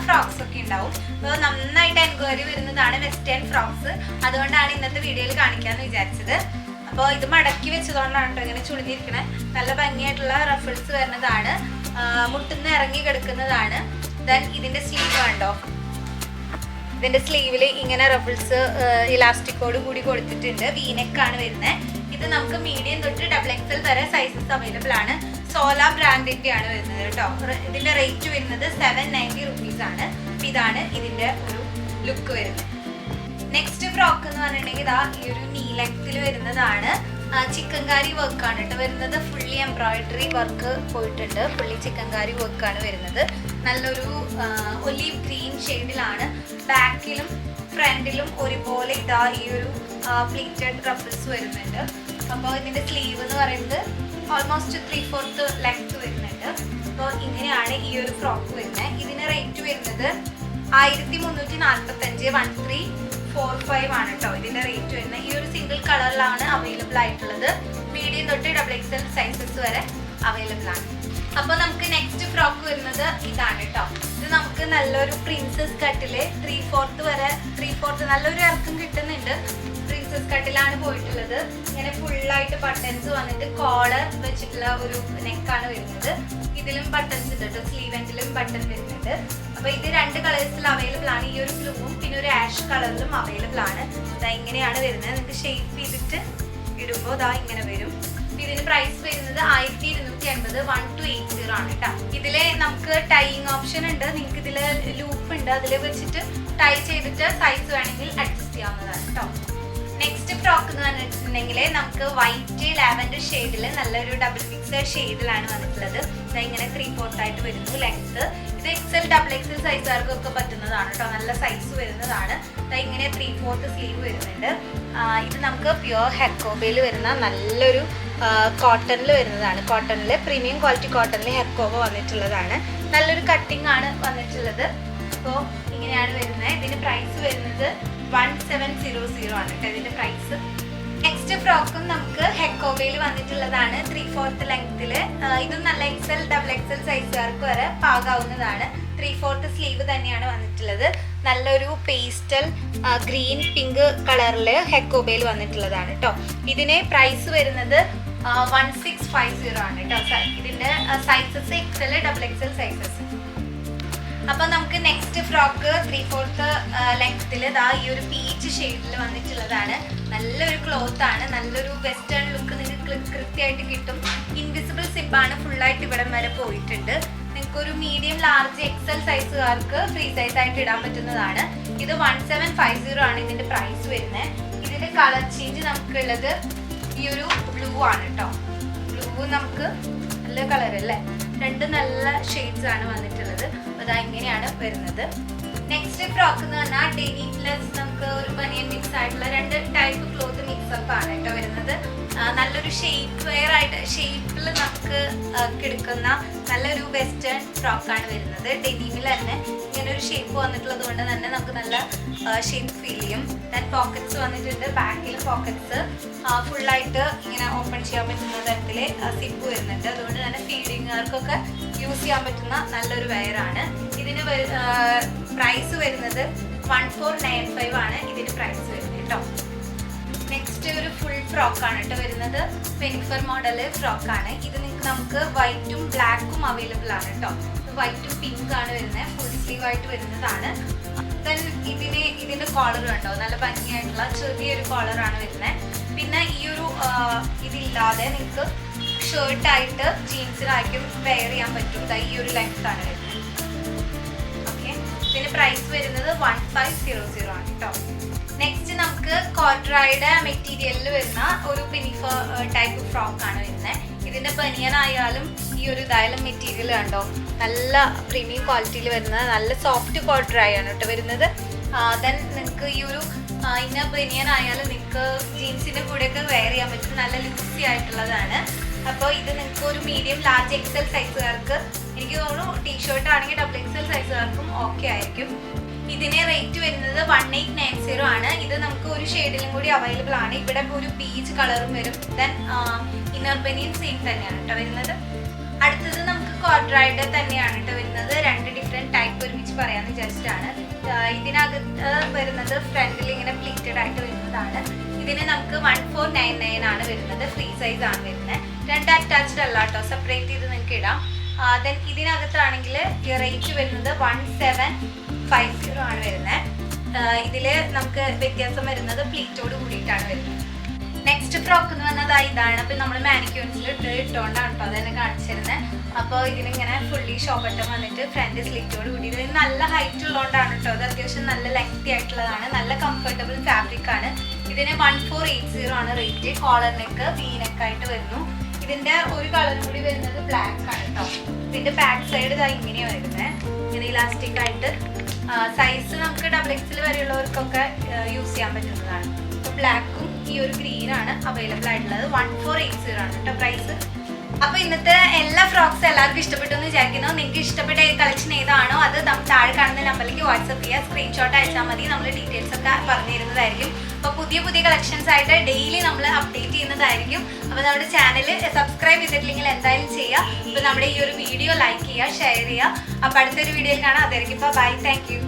Frocks ഒക്കെ ഉണ്ടാവും. അപ്പോൾ നന്നായിട്ട് എൻക്വയറി വരുന്നതാണ് വെസ്റ്റേൺ ഫ്രോക്സ്. അതുകൊണ്ടാണ് ഇന്നത്തെ വീഡിയോയിൽ കാണിക്കാമെന്ന് വിചാരിച്ചത്. അപ്പോൾ ഇത് മടക്കി വെച്ചതുകൊണ്ടാണ് കേട്ടോ ഇങ്ങനെ ചുളിഞ്ഞിരിക്കണേ. നല്ല ഭംഗിയായിട്ടുള്ള റഫിൾസ് വരുന്നതാണ്, മുട്ടുന്ന് ഇറങ്ങി കിടക്കുന്നതാണ്. ദെൻ ഇതിൻ്റെ സ്ലീവ് കണ്ടോ, ഇതിൻ്റെ സ്ലീവിൽ ഇങ്ങനെ റഫിൾസ് ഇലാസ്റ്റിക്കോട് കൂടി കൊടുത്തിട്ടുണ്ട്. വീനെക്കാണ് വരുന്നത്. ഇത് നമുക്ക് മീഡിയം തൊട്ട് XXL വരെ സൈസസ് അവൈലബിൾ ആണ്. സോല ബ്രാൻഡിൻ്റെ ആണ് വരുന്നത് കേട്ടോ. ഇതിൻ്റെ റേറ്റ് വരുന്നത് 790 rupees ആണ്. ഇതാണ് ഇതിൻ്റെ ഒരു ലുക്ക് വരുന്നത്. നെക്സ്റ്റ് ഫ്രോക്ക് എന്ന് പറഞ്ഞിട്ടുണ്ടെങ്കിൽ ഇതാ ഈ ഒരു നീ ലെങ്ത്തിൽ വരുന്നതാണ്. ചിക്കൻകാരി വർക്കാണ് കേട്ടോ വരുന്നത്. ഫുള്ളി എംബ്രോയിഡറി വർക്ക് പോയിട്ടുണ്ട്. ഫുള്ളി ചിക്കൻകാരി വർക്കാണ് വരുന്നത്. നല്ലൊരു ഒലീവ് ഗ്രീൻ ഷെയ്ഡിലാണ്. ബാക്കിലും ഫ്രണ്ടിലും ഒരുപോലെ ഇതാ ഈ ഒരു പ്ലീറ്റഡ് റഫിൾസ് വരുന്നുണ്ട്. അപ്പോൾ ഇതിൻ്റെ സ്ലീവ് എന്ന് പറയുന്നത് ഓൾമോസ്റ്റ് 3/4 ലെങ്ത് വരുന്നുണ്ട്. അപ്പോൾ ഇങ്ങനെയാണ് ഈ ഒരു ഫ്രോക്ക് വരുന്നത്. ഇതിന് റേറ്റ് വരുന്നത് 1345 1345 ആണ് കേട്ടോ ഇതിൻ്റെ റേറ്റ് വരുന്നത്. ഈ ഒരു സിംഗിൾ കളറിലാണ് അവൈലബിൾ ആയിട്ടുള്ളത്. മീഡിയം തൊട്ട് XXL സൈസസ് വരെ അവൈലബിൾ ആണ്. അപ്പോൾ നമുക്ക് നെക്സ്റ്റ് ഫ്രോക്ക് വരുന്നത് ഇതാണ് കേട്ടോ. ഇത് നമുക്ക് നല്ലൊരു പ്രിൻസസ് കട്ടില് 3/4 വരെ 3/4 നല്ലൊരു ഇറക്കം കിട്ടുന്നുണ്ട്. പ്രിൻസസ് കട്ടിലാണ് പോയിട്ടുള്ളത്. ഇങ്ങനെ ഫുള്ളായിട്ട് ബട്ടൺസ് വന്നിട്ട് കോളർ വെച്ചിട്ടുള്ള ഒരു നെക്കാണ് വരുന്നത്. ഇതിലും ബട്ടൺസ് ഉണ്ട് കേട്ടോ. സ്ലീവ് എൻഡിലും ബട്ടൺ വരുന്നുണ്ട്. അപ്പോൾ ഇത് 2 കളേഴ്സിൽ അവൈലബിൾ ആണ്. ഈ ഒരു ബ്ലൂവും പിന്നെ ഒരു ആഷ് കളറിലും അവൈലബിൾ ആണ്. ഇതാ ഇങ്ങനെയാണ് വരുന്നത്. നിങ്ങൾക്ക് ഷേപ്പ് ചെയ്തിട്ട് ഇടുമ്പോൾ ഇതാ ഇങ്ങനെ വരും. ഇതിന് പ്രൈസ് വരുന്നത് 1250 1280 ആണ് കേട്ടോ. ഇതില് നമുക്ക് ടൈയിങ് ഓപ്ഷൻ ഉണ്ട്. നിങ്ങൾക്ക് ഇതിൽ ലൂപ്പ് ഉണ്ട്. അതിൽ വെച്ചിട്ട് ടൈ ചെയ്തിട്ട് സൈസ് വേണമെങ്കിൽ അഡ്ജസ്റ്റ് ചെയ്യാവുന്നതാണ് കേട്ടോ. നെക്സ്റ്റ് ഫ്രോക്ക് എന്ന് പറഞ്ഞിട്ടുണ്ടെങ്കിൽ നമുക്ക് വൈറ്റ് ലാവൻഡർ ഷെയ്ഡിൽ നല്ലൊരു ഡബിൾ മിക്സഡ് ഷെയ്ഡിലാണ് വന്നിട്ടുള്ളത്. ഇങ്ങനെ 3/4 ആയിട്ട് വരുന്നു ലെങ്ത്. ഇത് XL XXL സൈസുകാർക്കൊക്കെ പറ്റുന്നതാണ് കേട്ടോ. നല്ല സൈസ് വരുന്നതാണ്. ഇങ്ങനെ 3/4 സ്ലീവ് വരുന്നുണ്ട്. ഇത് നമുക്ക് പ്യുവർ ഹെക്കോബയിൽ വരുന്ന നല്ലൊരു കോട്ടണിൽ വരുന്നതാണ്. കോട്ടണിൽ പ്രീമിയം ക്വാളിറ്റി കോട്ടണിൽ ഹെക്കോബ വന്നിട്ടുള്ളതാണ്. നല്ലൊരു കട്ടിംഗ് ആണ് വന്നിട്ടുള്ളത്. അപ്പോൾ ഇങ്ങനെയാണ് വരുന്നത്. ഇതിന് പ്രൈസ് വരുന്നത് 1700 ആണ് കേട്ടോ ഇതിൻ്റെ പ്രൈസ്. നെക്സ്റ്റ് ഫ്രോക്കും നമുക്ക് ഹെക്കോബയിൽ വന്നിട്ടുള്ളതാണ്. 3/4 ലെങ്ത്തിൽ. ഇതും നല്ല XL XXL സൈസുകാർക്ക് വരെ പാകാവുന്നതാണ്. 3/4 സ്ലീവ് തന്നെയാണ് വന്നിട്ടുള്ളത്. നല്ലൊരു പേസ്റ്റൽ ഗ്രീൻ പിങ്ക് കളറിൽ ഹെക്കോബയിൽ വന്നിട്ടുള്ളതാണ് കേട്ടോ. ഇതിന് പ്രൈസ് വരുന്നത് 1650 ആണ് കേട്ടോ. ഇതിൻ്റെ സൈസസ് XL XXL സൈസസ്. അപ്പോൾ നമുക്ക് നെക്സ്റ്റ് ഫ്രോക്ക് 3/4 ലെങ്ത്തിൽ ഇതാ ഈ ഒരു പീച്ച് ഷെയ്ഡിൽ വന്നിട്ടുള്ളതാണ്. നല്ലൊരു ക്ലോത്ത് ആണ്. നല്ലൊരു വെസ്റ്റേൺ ലുക്ക് നിങ്ങൾക്ക് കൃത്യമായിട്ട് കിട്ടും. ഇൻവിസിബിൾ സിബാണ്. ഫുള്ളായിട്ട് ഇവിടം വരെ പോയിട്ടുണ്ട്. നിങ്ങൾക്കൊരു മീഡിയം ലാർജ് XL സൈസുകാർക്ക് ഫ്രീ സൈസ് ആയിട്ട് ഇടാൻ പറ്റുന്നതാണ്. ഇത് 1750 ആണ് ഇതിൻ്റെ പ്രൈസ് വരുന്നത്. ഇതിൻ്റെ കളർ ചേഞ്ച് നമുക്കുള്ളത് ഈ ഒരു ബ്ലൂ ആണ് കേട്ടോ. ബ്ലൂ നമുക്ക് നല്ല കളർ അല്ലേ. 2 നല്ല ഷെയ്ഡ്സ് ആണ് വന്നിട്ടുള്ളത്. അതാ ഇങ്ങനെയാണ് വരുന്നത്. നെക്സ്റ്റ് ഫ്രോക്ക് എന്ന് പറഞ്ഞാൽ ഡെനിം പ്ലസ് നമുക്ക് ഒരു ബനിയൻ മിക്സ് ആയിട്ടുള്ള 2 ടൈപ്പ് ക്ലോത്ത് മിക്സപ്പ് ആണ് കേട്ടോ വരുന്നത്. നല്ലൊരു ഷേപ്പ് വെയർ ആയിട്ട് ഷേപ്പിൽ നമുക്ക് കിടക്കുന്ന നല്ലൊരു വെസ്റ്റേൺ ഫ്രോക്കാണ് വരുന്നത്. ഡെനിമിൽ തന്നെ ഇങ്ങനെ ഒരു ഷേപ്പ് വന്നിട്ടുള്ളത് കൊണ്ട് തന്നെ നമുക്ക് നല്ല ഷേപ്പ് ഫീൽ ചെയ്യും. ദെൻ പോക്കറ്റ്സ് വന്നിട്ടുണ്ട്. ബാക്കിൽ പോക്കറ്റ്സ് ഫുള്ളായിട്ട് ഇങ്ങനെ ഓപ്പൺ ചെയ്യാൻ പറ്റുന്ന തരത്തിൽ സിപ്പ് വരുന്നുണ്ട്. അതുകൊണ്ട് തന്നെ ഫീഡിങ്ങുകാർക്കൊക്കെ യൂസ് ചെയ്യാൻ പറ്റുന്ന നല്ലൊരു വെയർ ആണ്. ഇതിന് പ്രൈസ് വരുന്നത് 1495 ആണ് ഇതിന് പ്രൈസ് വരുന്നത് കേട്ടോ. നെക്സ്റ്റ് ഒരു ഫുൾ ഫ്രോക്കാണ് കേട്ടോ വരുന്നത്. ഫെനിഫർ മോഡൽ ഫ്രോക്കാണ്. ഇത് നമുക്ക് വൈറ്റും ബ്ലാക്കും അവൈലബിൾ ആണ് കേട്ടോ. വൈറ്റും പിങ്ക് ആണ് വരുന്നത്. ഫുൾ സ്ലീവ് ആയിട്ട് വരുന്നതാണ്. ദെൻ ഇതിൻ്റെ കോളർ കണ്ടോ. നല്ല ഭംഗിയായിട്ടുള്ള ചെറിയൊരു കോളറാണ് വരുന്നത്. പിന്നെ ഈ ഒരു ഇതില്ലാതെ നിങ്ങൾക്ക് ഷർട്ടായിട്ട് ജീൻസിനായിരിക്കും വെയർ ചെയ്യാൻ പറ്റും. ഈ ഒരു ലെങ്ത് ആണ് വരുന്നത്. ഓക്കെ. ഇതിന് പ്രൈസ് വരുന്നത് 1500 ആണ് കേട്ടോ. നെക്സ്റ്റ് നമുക്ക് കോട്രായുടെ മെറ്റീരിയലിൽ വരുന്ന ഒരു പിനിഫർ ടൈപ്പ് ഫ്രോക്കാണ് വരുന്നത്. ഇതിൻ്റെ ബനിയൻ ആയാലും ഈ ഒരു ഇതായാലും മെറ്റീരിയൽ കണ്ടോ നല്ല പ്രീമിയം ക്വാളിറ്റിയിൽ വരുന്നത്. നല്ല സോഫ്റ്റ് കോട്രായി ആണ് കേട്ടോ വരുന്നത്. ദെൻ നിങ്ങൾക്ക് ഈ ഒരു ഇന്നർ ബനിയൻ ആയാലും നിങ്ങൾക്ക് ജീൻസിൻ്റെ കൂടെയൊക്കെ വെയർ ചെയ്യാൻ പറ്റും. നല്ല ലൂസി ആയിട്ടുള്ളതാണ്. അപ്പോൾ ഇത് നിങ്ങൾക്ക് ഒരു മീഡിയം ലാർജ് XL സൈസുകാർക്ക്, എനിക്ക് തോന്നുന്നു ടീഷർട്ട് ആണെങ്കിൽ XXL സൈസുകാർക്കും ഓക്കെ ആയിരിക്കും. ഇതിന് റേറ്റ് വരുന്നത് 1890 ആണ്. ഇത് നമുക്ക് ഒരു ഷെയ്ഡിലും കൂടി അവൈലബിൾ ആണ്. ഇവിടെ ഒരു പീച്ച് കളറും വരും. ദെൻ ഇന്നർ ബനിയൻ സെയിം തന്നെയാണ് കേട്ടോ വരുന്നത്. അടുത്തത് നമുക്ക് ക്വാഡ്രൈഡ് തന്നെയാണ് കേട്ടോ വരുന്നത്. 2 ഡിഫറെന്റ് ടൈപ്പ് ഒരുമിച്ച് പറയാന്ന് വിചാരിച്ചിട്ടാണ്. ഇതിനകത്ത് വരുന്നത് ഫ്രണ്ടിൽ ഇങ്ങനെ പ്ലീറ്റഡ് ആയിട്ട് വരുന്നതാണ്. ഇതിന് നമുക്ക് 1499 ആണ് വരുന്നത്. ഫ്രീ സൈസ് ആണ് വരുന്നത്. 2 അറ്റാച്ച്ഡ് അല്ല കേട്ടോ, സെപ്പറേറ്റ് ചെയ്ത് നിങ്ങൾക്ക് ഇടാം. ദെൻ ഇതിനകത്താണെങ്കിൽ റേറ്റ് വരുന്നത് 1750 ആണ് വരുന്നത്. ഇതിൽ നമുക്ക് വ്യത്യാസം വരുന്നത് പ്ലീറ്റോട് കൂടിയിട്ടാണ് വരുന്നത്. നെക്സ്റ്റ് ഫ്രോക്ക് എന്ന് പറഞ്ഞാൽ ഇതാണ്. അപ്പം നമ്മൾ മാനിക്യൂൺസിൽ ഇട്ടുകൊണ്ടാണ് കേട്ടോ അതെന്നെ കാണിച്ചിരുന്നത്. അപ്പോൾ ഇതിനിങ്ങനെ ഫുള്ളി ഷോ ബട്ടൺ വന്നിട്ട് ഫ്രണ്ട് സ്ലിറ്റോട് കൂടി. ഇത് നല്ല ഹൈറ്റ് ഉള്ളതുകൊണ്ടാണ് കേട്ടോ. അത് അത്യാവശ്യം നല്ല ലെങ്തി ആയിട്ടുള്ളതാണ്. നല്ല കംഫർട്ടബിൾ ഫാബ്രിക് ആണ്. ഇതിന് 1480 ആണ് rate. Collar neck V neck ആയിട്ട് വരുന്നു. ഇതിന്റെ ഒരു കളർ കൂടി വരുന്നത് ബ്ലാക്ക് ആണ് കേട്ടോ. ഇതിന്റെ ബാക്ക് സൈഡ് ഇതാ ഇങ്ങനെയാണ് വരുന്നത്. ഇങ്ങനെ ഇലാസ്റ്റിക് ആയിട്ട്. സൈസ് നമുക്ക് XXL വരെയുള്ളവർക്കൊക്കെ യൂസ് ചെയ്യാൻ പറ്റുന്നതാണ്. അപ്പോൾ ബ്ലാക്കും ഈ ഒരു ഗ്രീൻ ആണ് അവൈലബിൾ ആയിട്ടുള്ളത്. 1480 ആണ് കേട്ടോ പ്രൈസ്. അപ്പോൾ ഇന്നത്തെ എല്ലാ ഫ്രോക്സ് എല്ലാവർക്കും ഇഷ്ടപ്പെട്ടു എന്ന് വിചാരിക്കുന്നു. നിങ്ങൾക്ക് ഇഷ്ടപ്പെട്ട കളക്ഷൻ ഏതാണോ അത് താഴെ കാണുന്ന നമ്പറിലേക്ക് വാട്സപ്പ് ചെയ്യുക. സ്ക്രീൻഷോട്ട് അയച്ചാൽ മതി. നമ്മൾ ഡീറ്റെയിൽസ് ഒക്കെ പറഞ്ഞു തരുന്നതായിരിക്കും. അപ്പോൾ പുതിയ കളക്ഷൻസ് ആയിട്ട് ഡെയിലി നമ്മൾ അപ്ഡേറ്റ് ചെയ്യുന്നതായിരിക്കും. അപ്പോൾ നമ്മുടെ ചാനൽ സബ്സ്ക്രൈബ് ചെയ്തിട്ടില്ലെങ്കിൽ എന്തായാലും ചെയ്യുക. അപ്പോൾ നമ്മുടെ ഈ ഒരു വീഡിയോ ലൈക്ക് ചെയ്യുക, ഷെയർ ചെയ്യുക. അപ്പോൾ അടുത്തൊരു വീഡിയോയിൽ കാണാം. അതായിരിക്കും. Bye, thank U.